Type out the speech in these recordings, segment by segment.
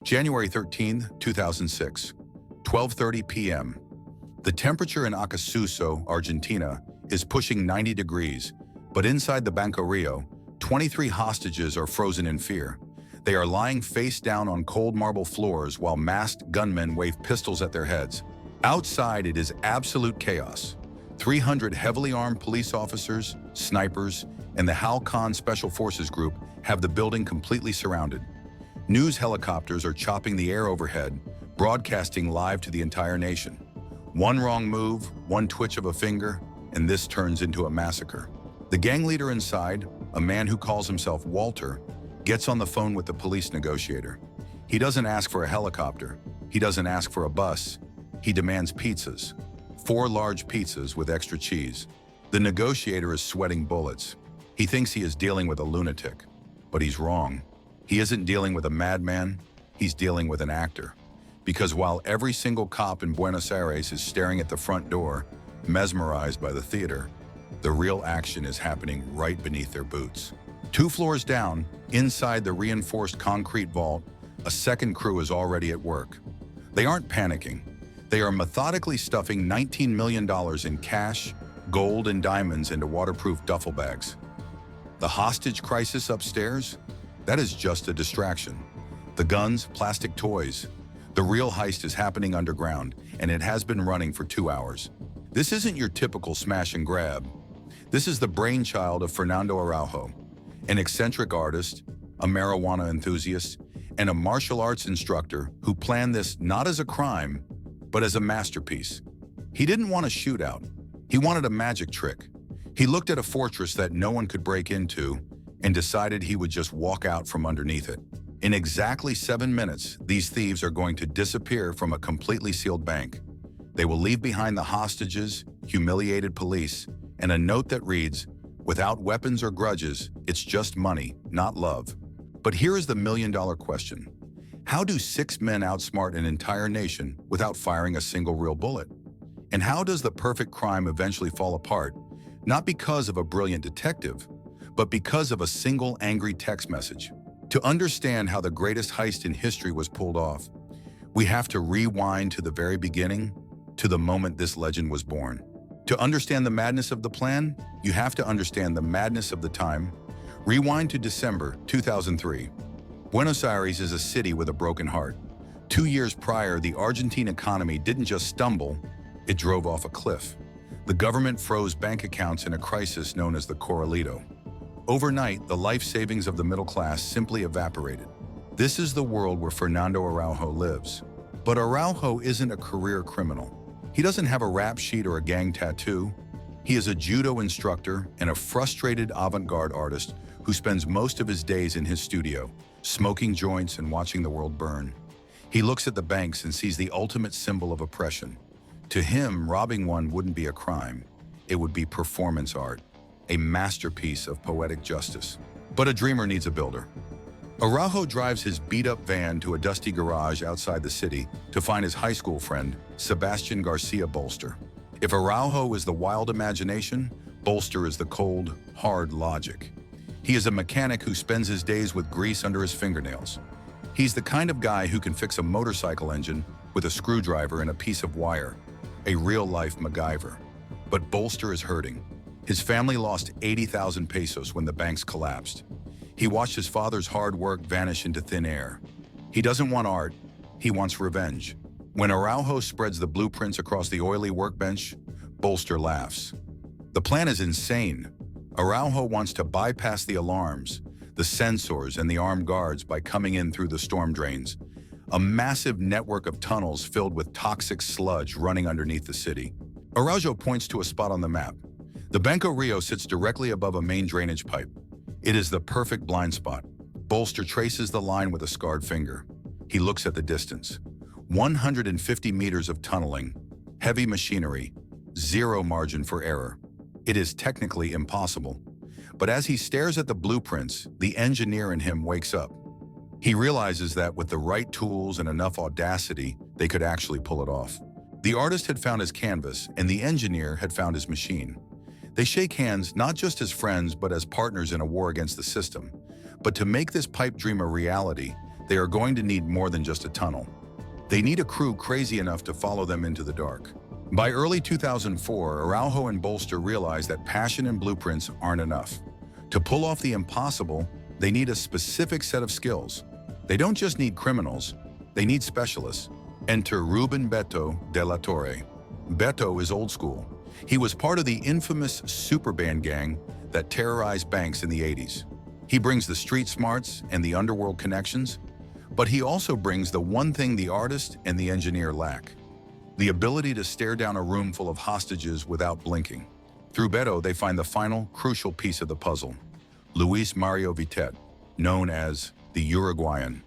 January 13, 2006, 12:30 p.m. The temperature in Acasuso, Argentina, is pushing 90 degrees, but inside the Banco Rio, 23 hostages are frozen in fear. They are lying face down on cold marble floors while masked gunmen wave pistols at their heads. Outside, it is absolute chaos. 300 heavily armed police officers, snipers, and the Halcon Special Forces Group have the building completely surrounded. News helicopters are chopping the air overhead, broadcasting live to the entire nation. One wrong move, one twitch of a finger, and this turns into a massacre. The gang leader inside, a man who calls himself Walter, gets on the phone with the police negotiator. He doesn't ask for a helicopter. He doesn't ask for a bus. He demands pizzas. 4 large pizzas with extra cheese. The negotiator is sweating bullets. He thinks he is dealing with a lunatic, but he's wrong. He isn't dealing with a madman, he's dealing with an actor. Because while every single cop in Buenos Aires is staring at the front door, mesmerized by the theater, the real action is happening right beneath their boots. 2 floors down, inside the reinforced concrete vault, a second crew is already at work. They aren't panicking. They are methodically stuffing $19 million in cash, gold, and diamonds into waterproof duffel bags. The hostage crisis upstairs? That is just a distraction. The guns, plastic toys. The real heist is happening underground, and it has been running for 2 hours. This isn't your typical smash and grab. This is the brainchild of Fernando Araujo, an eccentric artist, a marijuana enthusiast, and a martial arts instructor who planned this not as a crime, but as a masterpiece. He didn't want a shootout. He wanted a magic trick. He looked at a fortress that no one could break into and decided he would just walk out from underneath it. In exactly 7 minutes, these thieves are going to disappear from a completely sealed bank. They will leave behind the hostages, humiliated police, and a note that reads, "Without weapons or grudges, it's just money, not love." But here is the million-dollar question. How do 6 men outsmart an entire nation without firing a single real bullet? And how does the perfect crime eventually fall apart, not because of a brilliant detective, but because of a single angry text message? To understand how the greatest heist in history was pulled off, we have to rewind to the very beginning, to the moment this legend was born. To understand the madness of the plan, you have to understand the madness of the time. Rewind to December 2003. Buenos Aires is a city with a broken heart. 2 years prior, the Argentine economy didn't just stumble, it drove off a cliff. The government froze bank accounts in a crisis known as the Corralito. Overnight, the life savings of the middle class simply evaporated. This is the world where Fernando Araujo lives. But Araujo isn't a career criminal. He doesn't have a rap sheet or a gang tattoo. He is a judo instructor and a frustrated avant-garde artist who spends most of his days in his studio, smoking joints and watching the world burn. He looks at the banks and sees the ultimate symbol of oppression. To him, robbing one wouldn't be a crime. It would be performance art, a masterpiece of poetic justice. But a dreamer needs a builder. Araujo drives his beat-up van to a dusty garage outside the city to find his high school friend, Sebastian Garcia Bolster. If Araujo is the wild imagination, Bolster is the cold, hard logic. He is a mechanic who spends his days with grease under his fingernails. He's the kind of guy who can fix a motorcycle engine with a screwdriver and a piece of wire, a real-life MacGyver. But Bolster is hurting. His family lost 80,000 pesos when the banks collapsed. He watched his father's hard work vanish into thin air. He doesn't want art, he wants revenge. When Araujo spreads the blueprints across the oily workbench, Bolster laughs. The plan is insane. Araujo wants to bypass the alarms, the sensors, and the armed guards by coming in through the storm drains. A massive network of tunnels filled with toxic sludge running underneath the city. Araujo points to a spot on the map. The Banco Rio sits directly above a main drainage pipe. It is the perfect blind spot. Bolster traces the line with a scarred finger. He looks at the distance. 150 meters of tunneling, heavy machinery, zero margin for error. It is technically impossible. But as he stares at the blueprints, the engineer in him wakes up. He realizes that with the right tools and enough audacity, they could actually pull it off. The artist had found his canvas, and the engineer had found his machine. They shake hands not just as friends, but as partners in a war against the system. But to make this pipe dream a reality, they are going to need more than just a tunnel. They need a crew crazy enough to follow them into the dark. By early 2004, Araujo and Bolster realized that passion and blueprints aren't enough. To pull off the impossible, they need a specific set of skills. They don't just need criminals, they need specialists. Enter Ruben Beto de la Torre. Beto is old school. He was part of the infamous Superband gang that terrorized banks in the 80s. He brings the street smarts and the underworld connections, but he also brings the one thing the artist and the engineer lack: the ability to stare down a room full of hostages without blinking. Through Beto, they find the final, crucial piece of the puzzle: Luis Mario Vitet, known as the Uruguayan.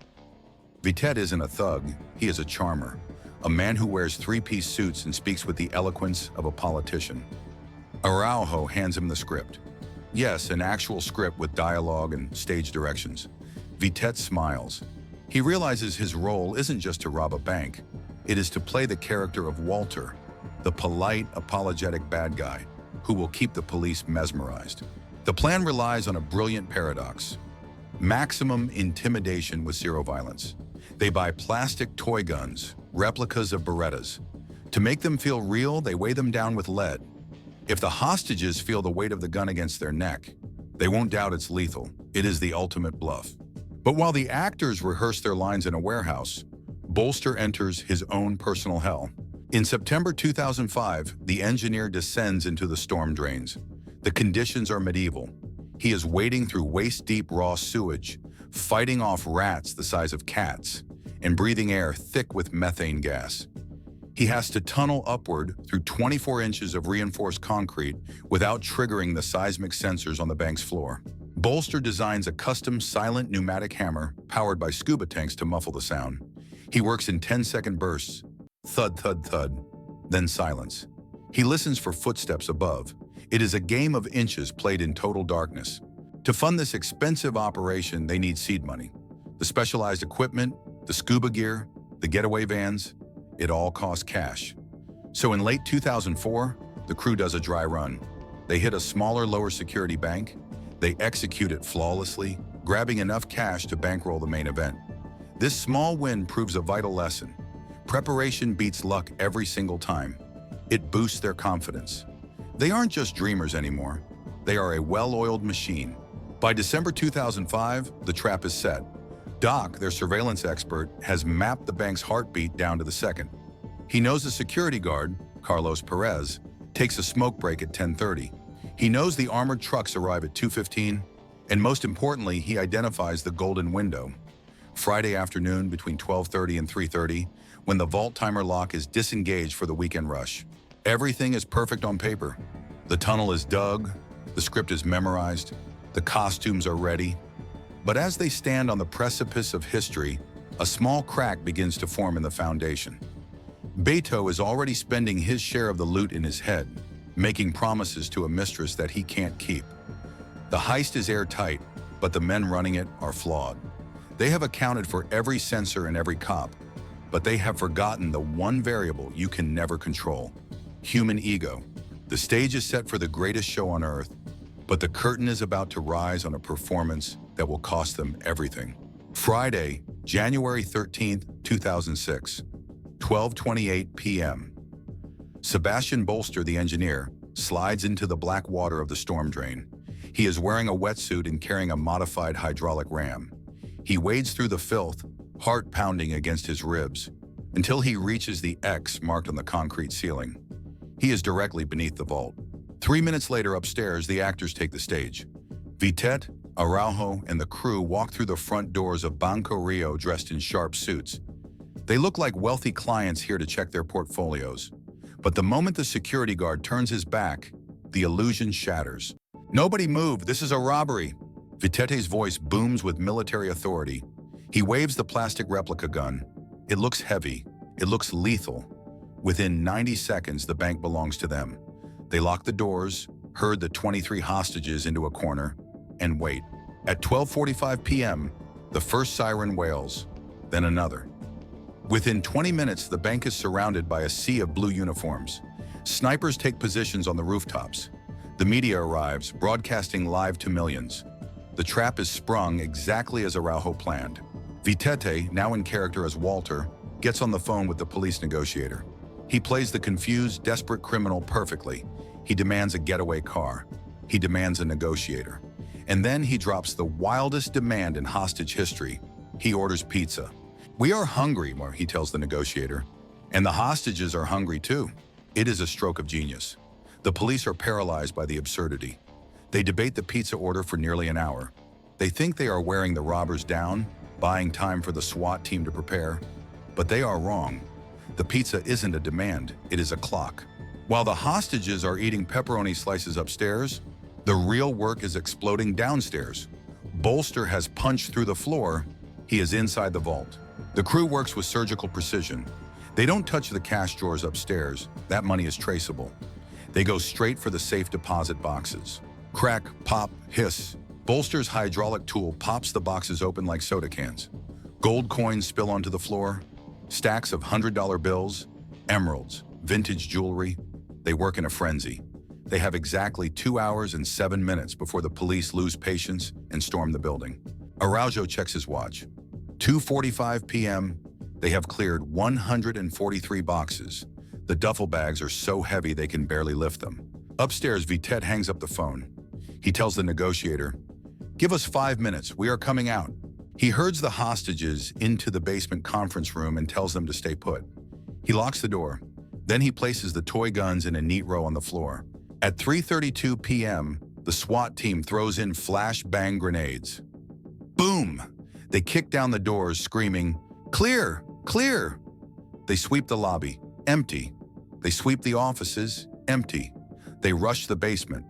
Vitet isn't a thug, he is a charmer, a man who wears three-piece suits and speaks with the eloquence of a politician. Araujo hands him the script. Yes, an actual script with dialogue and stage directions. Vitet smiles. He realizes his role isn't just to rob a bank, it is to play the character of Walter, the polite, apologetic bad guy who will keep the police mesmerized. The plan relies on a brilliant paradox: maximum intimidation with zero violence. They buy plastic toy guns, replicas of Berettas. To make them feel real, they weigh them down with lead. If the hostages feel the weight of the gun against their neck, they won't doubt it's lethal. It is the ultimate bluff. But while the actors rehearse their lines in a warehouse, Bolster enters his own personal hell. In September 2005, the engineer descends into the storm drains. The conditions are medieval. He is wading through waist-deep raw sewage, fighting off rats the size of cats, and breathing air thick with methane gas. He has to tunnel upward through 24 inches of reinforced concrete without triggering the seismic sensors on the bank's floor. Bolster designs a custom silent pneumatic hammer powered by scuba tanks to muffle the sound. He works in 10-second bursts: thud, thud, thud, then silence. He listens for footsteps above. It is a game of inches played in total darkness. To fund this expensive operation, they need seed money. The specialized equipment, the scuba gear, the getaway vans, it all costs cash. So in late 2004, the crew does a dry run. They hit a smaller, lower security bank. They execute it flawlessly, grabbing enough cash to bankroll the main event. This small win proves a vital lesson. Preparation beats luck every single time. It boosts their confidence. They aren't just dreamers anymore. They are a well-oiled machine. By December 2005, the trap is set. Doc, their surveillance expert, has mapped the bank's heartbeat down to the second. He knows the security guard, Carlos Perez, takes a smoke break at 10:30. He knows the armored trucks arrive at 2:15, and most importantly, he identifies the golden window. Friday afternoon between 12:30 and 3:30, when the vault timer lock is disengaged for the weekend rush. Everything is perfect on paper. The tunnel is dug, the script is memorized, the costumes are ready. But as they stand on the precipice of history, a small crack begins to form in the foundation. Beto is already spending his share of the loot in his head, making promises to a mistress that he can't keep. The heist is airtight, but the men running it are flawed. They have accounted for every sensor and every cop, but they have forgotten the one variable you can never control: human ego. The stage is set for the greatest show on earth, but the curtain is about to rise on a performance that will cost them everything. Friday, January 13th, 2006, 12:28 p.m. Sebastian Bolster, the engineer, slides into the black water of the storm drain. He is wearing a wetsuit and carrying a modified hydraulic ram. He wades through the filth, heart pounding against his ribs, until he reaches the X marked on the concrete ceiling. He is directly beneath the vault. 3 minutes later, upstairs, the actors take the stage. Vitet, Araujo, and the crew walk through the front doors of Banco Rio dressed in sharp suits. They look like wealthy clients here to check their portfolios. But the moment the security guard turns his back, the illusion shatters. "Nobody move, this is a robbery." Vitete's voice booms with military authority. He waves the plastic replica gun. It looks heavy. It looks lethal. Within 90 seconds, the bank belongs to them. They lock the doors, herd the 23 hostages into a corner, and wait. At 12:45 p.m., the first siren wails, then another. Within 20 minutes, the bank is surrounded by a sea of blue uniforms. Snipers take positions on the rooftops. The media arrives, broadcasting live to millions. The trap is sprung exactly as Araujo planned. Vitete, now in character as Walter, gets on the phone with the police negotiator. He plays the confused, desperate criminal perfectly. He demands a getaway car. He demands a negotiator. And then he drops the wildest demand in hostage history. He orders pizza. "We are hungry," he tells the negotiator. "And the hostages are hungry too." It is a stroke of genius. The police are paralyzed by the absurdity. They debate the pizza order for nearly an hour. They think they are wearing the robbers down, buying time for the SWAT team to prepare. But they are wrong. The pizza isn't a demand, it is a clock. While the hostages are eating pepperoni slices upstairs, the real work is exploding downstairs. Bolster has punched through the floor. He is inside the vault. The crew works with surgical precision. They don't touch the cash drawers upstairs. That money is traceable. They go straight for the safe deposit boxes. Crack, pop, hiss. Bolster's hydraulic tool pops the boxes open like soda cans. Gold coins spill onto the floor. Stacks of $100 bills, emeralds, vintage jewelry. They work in a frenzy. They have exactly 2 hours and 7 minutes before the police lose patience and storm the building. Araujo checks his watch. 2:45 p.m. They have cleared 143 boxes. The duffel bags are so heavy they can barely lift them. Upstairs, Vitete hangs up the phone. He tells the negotiator, "Give us 5 minutes, we are coming out." He herds the hostages into the basement conference room and tells them to stay put. He locks the door. Then he places the toy guns in a neat row on the floor. At 3:32 p.m., the SWAT team throws in flashbang grenades. Boom! They kick down the doors, screaming, "Clear! Clear!" They sweep the lobby, empty. They sweep the offices, empty. They rush the basement.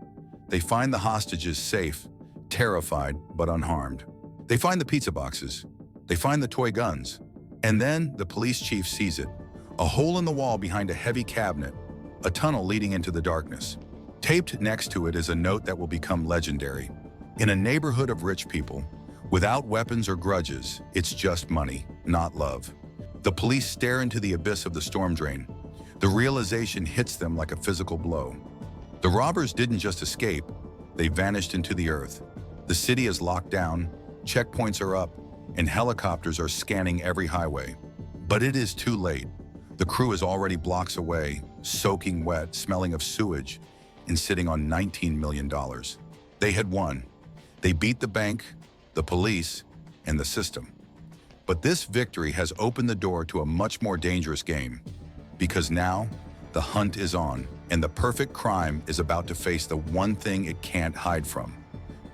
They find the hostages safe, terrified but unharmed. They find the pizza boxes. They find the toy guns. And then the police chief sees it. A hole in the wall behind a heavy cabinet, a tunnel leading into the darkness. Taped next to it is a note that will become legendary. "In a neighborhood of rich people, without weapons or grudges, it's just money, not love." The police stare into the abyss of the storm drain. The realization hits them like a physical blow. The robbers didn't just escape, they vanished into the earth. The city is locked down, checkpoints are up, and helicopters are scanning every highway. But it is too late. The crew is already blocks away, soaking wet, smelling of sewage, and sitting on $19 million. They had won. They beat the bank, the police, and the system. But this victory has opened the door to a much more dangerous game, because now the hunt is on, and the perfect crime is about to face the one thing it can't hide from: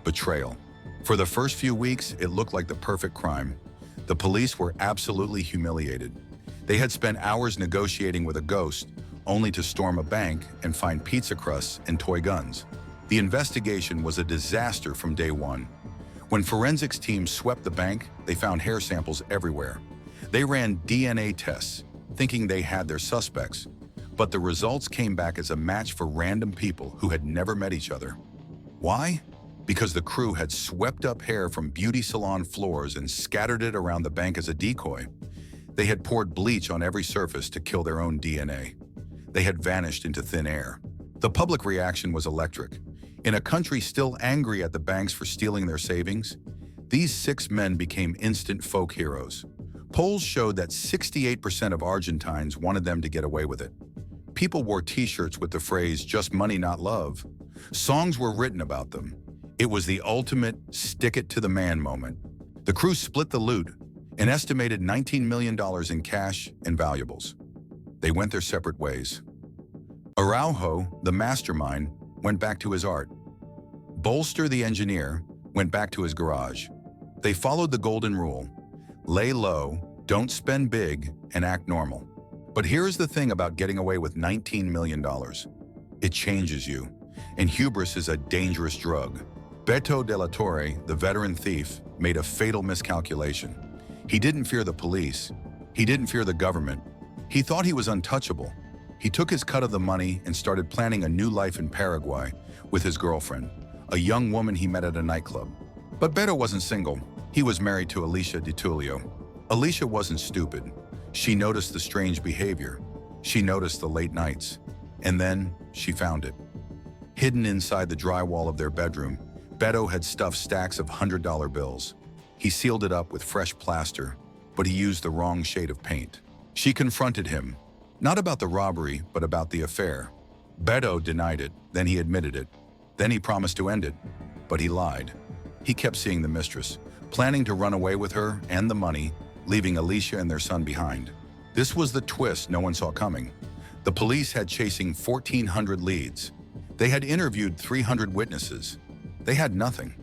betrayal. For the first few weeks, it looked like the perfect crime. The police were absolutely humiliated. They had spent hours negotiating with a ghost, only to storm a bank and find pizza crusts and toy guns. The investigation was a disaster from day one. When forensics teams swept the bank, they found hair samples everywhere. They ran DNA tests, thinking they had their suspects, but the results came back as a match for random people who had never met each other. Why? Because the crew had swept up hair from beauty salon floors and scattered it around the bank as a decoy. They had poured bleach on every surface to kill their own DNA. They had vanished into thin air. The public reaction was electric. In a country still angry at the banks for stealing their savings, these 6 men became instant folk heroes. Polls showed that 68% of Argentines wanted them to get away with it. People wore t-shirts with the phrase, "Just money, not love." Songs were written about them. It was the ultimate stick-it-to-the-man moment. The crew split the loot, an estimated $19 million in cash and valuables. They went their separate ways. Araujo, the mastermind, went back to his art. Bolster, the engineer, went back to his garage. They followed the golden rule: lay low, don't spend big, and act normal. But here's the thing about getting away with $19 million. It changes you, and hubris is a dangerous drug. Beto de la Torre, the veteran thief, made a fatal miscalculation. He didn't fear the police. He didn't fear the government. He thought he was untouchable. He took his cut of the money and started planning a new life in Paraguay with his girlfriend, a young woman he met at a nightclub. But Beto wasn't single. He was married to Alicia Di Tullio. Alicia wasn't stupid. She noticed the strange behavior. She noticed the late nights. And then she found it. Hidden inside the drywall of their bedroom, Beto had stuffed stacks of $100 bills. He sealed it up with fresh plaster, but he used the wrong shade of paint. She confronted him, not about the robbery, but about the affair. Beto denied it, then he admitted it. Then he promised to end it, but he lied. He kept seeing the mistress, planning to run away with her and the money, leaving Alicia and their son behind. This was the twist no one saw coming. The police had chasing 1,400 leads. They had interviewed 300 witnesses. They had nothing.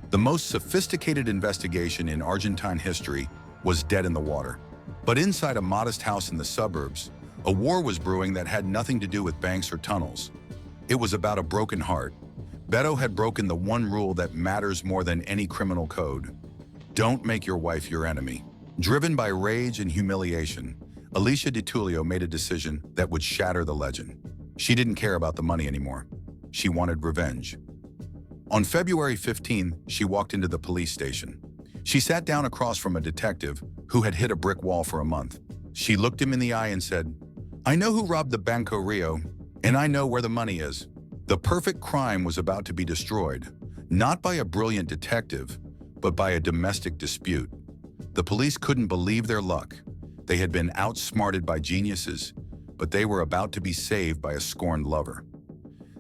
The most sophisticated investigation in Argentine history was dead in the water. But inside a modest house in the suburbs, a war was brewing that had nothing to do with banks or tunnels. It was about a broken heart. Beto had broken the one rule that matters more than any criminal code. Don't make your wife your enemy. Driven by rage and humiliation, Alicia Di Tullio made a decision that would shatter the legend. She didn't care about the money anymore. She wanted revenge. On February 15, she walked into the police station. She sat down across from a detective who had hit a brick wall for a month. She looked him in the eye and said, "I know who robbed the Banco Rio, and I know where the money is." The perfect crime was about to be destroyed, not by a brilliant detective, but by a domestic dispute. The police couldn't believe their luck. They had been outsmarted by geniuses, but they were about to be saved by a scorned lover.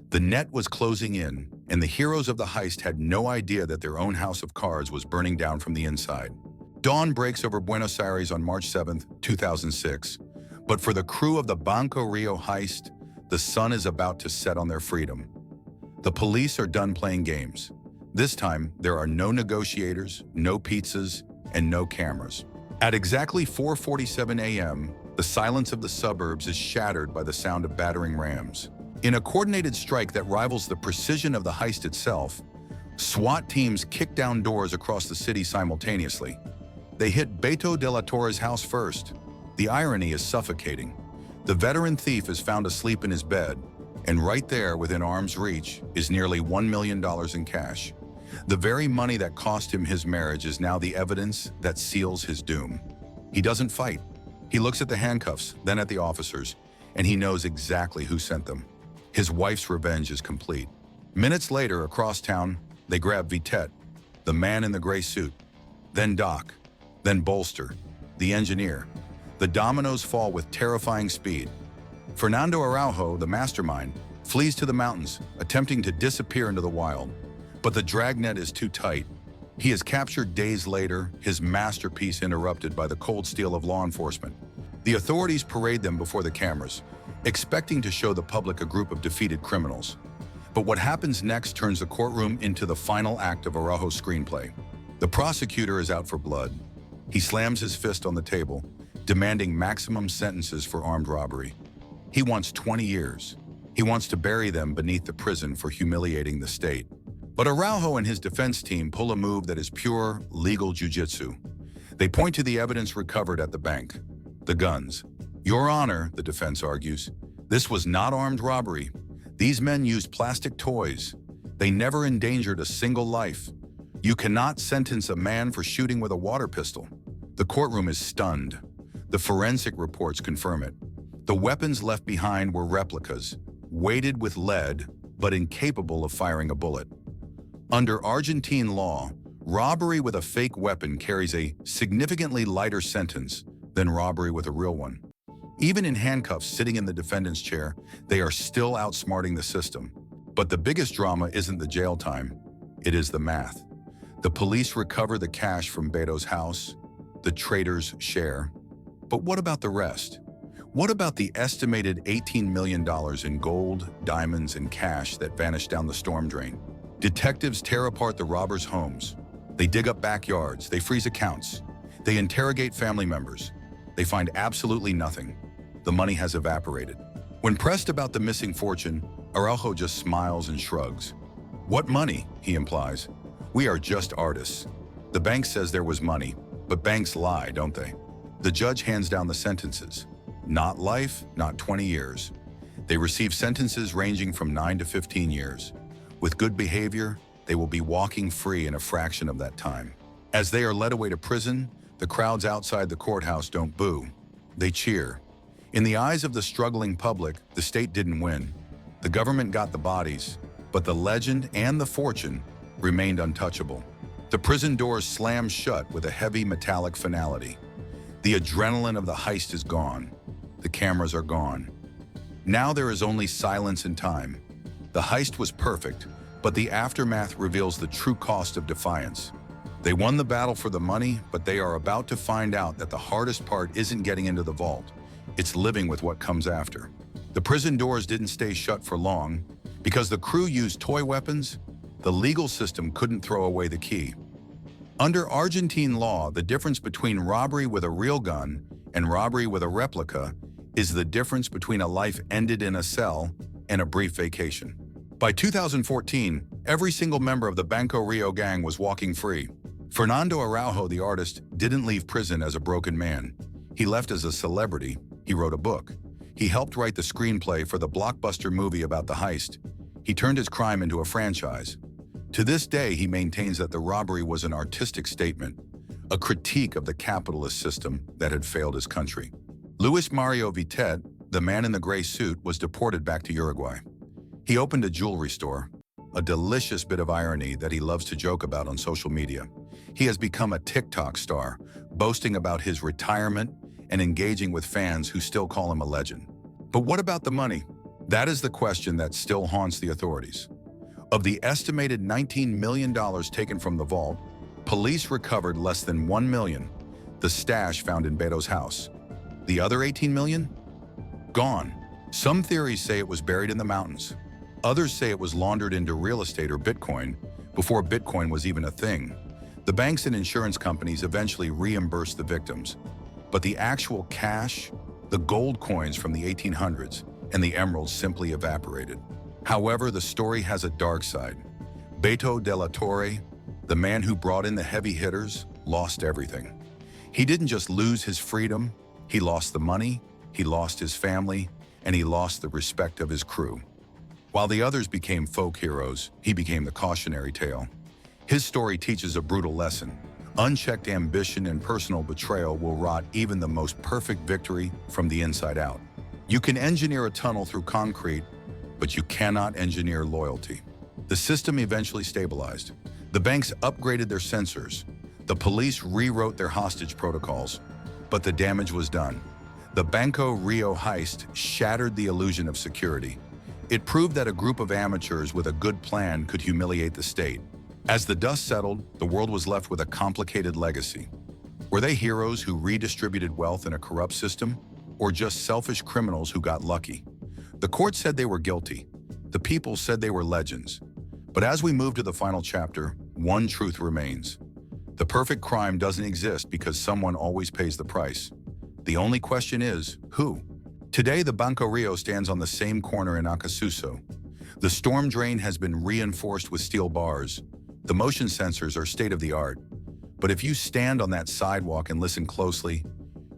The net was closing in, and the heroes of the heist had no idea that their own house of cards was burning down from the inside. Dawn breaks over Buenos Aires on March 7, 2006, but for the crew of the Banco Rio heist, the sun is about to set on their freedom. The police are done playing games. This time, there are no negotiators, no pizzas, and no cameras. At exactly 4:47 a.m., the silence of the suburbs is shattered by the sound of battering rams. In a coordinated strike that rivals the precision of the heist itself, SWAT teams kick down doors across the city simultaneously. They hit Beto de la Torre's house first. The irony is suffocating. The veteran thief is found asleep in his bed, and right there, within arm's reach, is nearly $1 million in cash. The very money that cost him his marriage is now the evidence that seals his doom. He doesn't fight. He looks at the handcuffs, then at the officers, and he knows exactly who sent them. His wife's revenge is complete. Minutes later, across town, they grab Vitet, the man in the gray suit, then Doc, then Bolster, the engineer. The dominoes fall with terrifying speed. Fernando Araujo, the mastermind, flees to the mountains, attempting to disappear into the wild. But the dragnet is too tight. He is captured days later, his masterpiece interrupted by the cold steel of law enforcement. The authorities parade them before the cameras, expecting to show the public a group of defeated criminals. But what happens next turns the courtroom into the final act of Araujo's screenplay. The prosecutor is out for blood. He slams his fist on the table, demanding maximum sentences for armed robbery. He wants 20 years. He wants to bury them beneath the prison for humiliating the state. But Araujo and his defense team pull a move that is pure legal jiu-jitsu. They point to the evidence recovered at the bank, the guns. Your Honor, the defense argues, this was not armed robbery. These men used plastic toys. They never endangered a single life. You cannot sentence a man for shooting with a water pistol. The courtroom is stunned. The forensic reports confirm it. The weapons left behind were replicas, weighted with lead, but incapable of firing a bullet. Under Argentine law, robbery with a fake weapon carries a significantly lighter sentence than robbery with a real one. Even in handcuffs sitting in the defendant's chair, they are still outsmarting the system. But the biggest drama isn't the jail time, it is the math. The police recover the cash from Beto's house, the traitors share. But what about the rest? What about the estimated $18 million in gold, diamonds, and cash that vanished down the storm drain? Detectives tear apart the robbers' homes. They dig up backyards, they freeze accounts, they interrogate family members. They find absolutely nothing. The money has evaporated. When pressed about the missing fortune, Araujo just smiles and shrugs. What money? He implies. We are just artists. The bank says there was money, but banks lie, don't they? The judge hands down the sentences. Not life, not 20 years. They receive sentences ranging from 9 to 15 years. With good behavior, they will be walking free in a fraction of that time. As they are led away to prison, the crowds outside the courthouse don't boo. They cheer. In the eyes of the struggling public, the state didn't win. The government got the bodies, but the legend and the fortune remained untouchable. The prison doors slam shut with a heavy metallic finality. The adrenaline of the heist is gone. The cameras are gone. Now there is only silence and time. The heist was perfect, but the aftermath reveals the true cost of defiance. They won the battle for the money, but they are about to find out that the hardest part isn't getting into the vault. It's living with what comes after. The prison doors didn't stay shut for long. Because the crew used toy weapons, the legal system couldn't throw away the key. Under Argentine law, the difference between robbery with a real gun and robbery with a replica is the difference between a life ended in a cell and a brief vacation. By 2014, every single member of the Banco Rio gang was walking free. Fernando Araujo, the artist, didn't leave prison as a broken man. He left as a celebrity. He wrote a book. He helped write the screenplay for the blockbuster movie about the heist. He turned his crime into a franchise. To this day, he maintains that the robbery was an artistic statement, a critique of the capitalist system that had failed his country. Luis Mario Vitet, the man in the gray suit, was deported back to Uruguay. He opened a jewelry store, a delicious bit of irony that he loves to joke about on social media. He has become a TikTok star, boasting about his retirement and engaging with fans who still call him a legend. But what about the money? That is the question that still haunts the authorities. Of the estimated $19 million taken from the vault, police recovered less than $1 million, the stash found in Beto's house. The other $18 million? Gone. Some theories say it was buried in the mountains. Others say it was laundered into real estate or Bitcoin before Bitcoin was even a thing. The banks and insurance companies eventually reimbursed the victims. But the actual cash, the gold coins from the 1800s, and the emeralds simply evaporated. However, the story has a dark side. Beto de la Torre, the man who brought in the heavy hitters, lost everything. He didn't just lose his freedom, he lost the money, he lost his family, and he lost the respect of his crew. While the others became folk heroes, he became the cautionary tale. His story teaches a brutal lesson. Unchecked ambition and personal betrayal will rot even the most perfect victory from the inside out. You can engineer a tunnel through concrete, but you cannot engineer loyalty. The system eventually stabilized. The banks upgraded their sensors. The police rewrote their hostage protocols, but the damage was done. The Banco Rio heist shattered the illusion of security. It proved that a group of amateurs with a good plan could humiliate the state. As the dust settled, the world was left with a complicated legacy. Were they heroes who redistributed wealth in a corrupt system, or just selfish criminals who got lucky? The court said they were guilty. The people said they were legends. But as we move to the final chapter, one truth remains. The perfect crime doesn't exist because someone always pays the price. The only question is, who? Today, the Banco Rio stands on the same corner in Acasuso. The storm drain has been reinforced with steel bars. The motion sensors are state-of-the-art. But if you stand on that sidewalk and listen closely,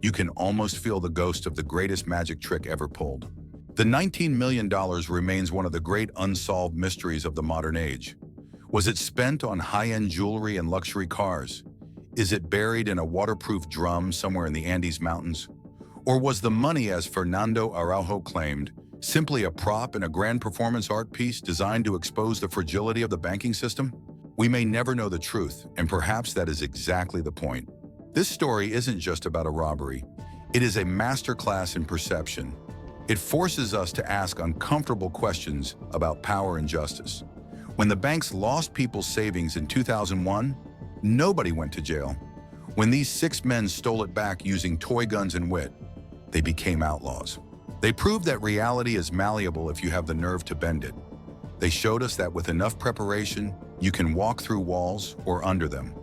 you can almost feel the ghost of the greatest magic trick ever pulled. The $19 million remains one of the great unsolved mysteries of the modern age. Was it spent on high-end jewelry and luxury cars? Is it buried in a waterproof drum somewhere in the Andes Mountains? Or was the money, as Fernando Araujo claimed, simply a prop in a grand performance art piece designed to expose the fragility of the banking system? We may never know the truth, and perhaps that is exactly the point. This story isn't just about a robbery. It is a masterclass in perception. It forces us to ask uncomfortable questions about power and justice. When the banks lost people's savings in 2001, nobody went to jail. When these 6 men stole it back using toy guns and wit, they became outlaws. They proved that reality is malleable if you have the nerve to bend it. They showed us that with enough preparation, you can walk through walls or under them.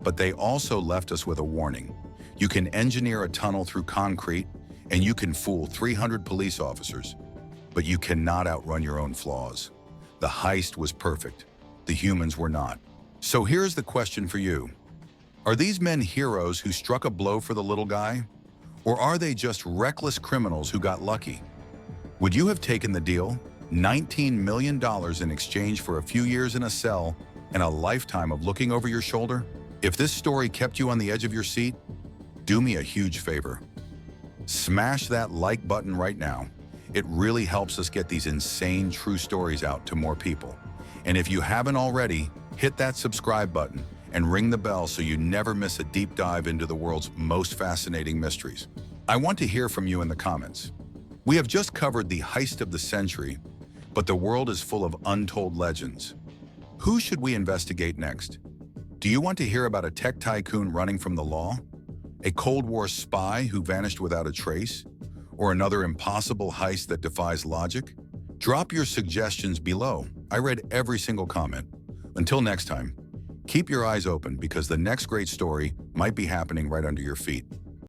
But they also left us with a warning. You can engineer a tunnel through concrete, and you can fool 300 police officers, but you cannot outrun your own flaws. The heist was perfect. The humans were not. So here's the question for you. Are these men heroes who struck a blow for the little guy? Or are they just reckless criminals who got lucky? Would you have taken the deal? $19 million in exchange for a few years in a cell and a lifetime of looking over your shoulder? If this story kept you on the edge of your seat, do me a huge favor. Smash that like button right now. It really helps us get these insane true stories out to more people. And if you haven't already, hit that subscribe button and ring the bell so you never miss a deep dive into the world's most fascinating mysteries. I want to hear from you in the comments. We have just covered the heist of the century, but the world is full of untold legends. Who should we investigate next? Do you want to hear about a tech tycoon running from the law? A Cold War spy who vanished without a trace? Or another impossible heist that defies logic? Drop your suggestions below. I read every single comment. Until next time, keep your eyes open because the next great story might be happening right under your feet.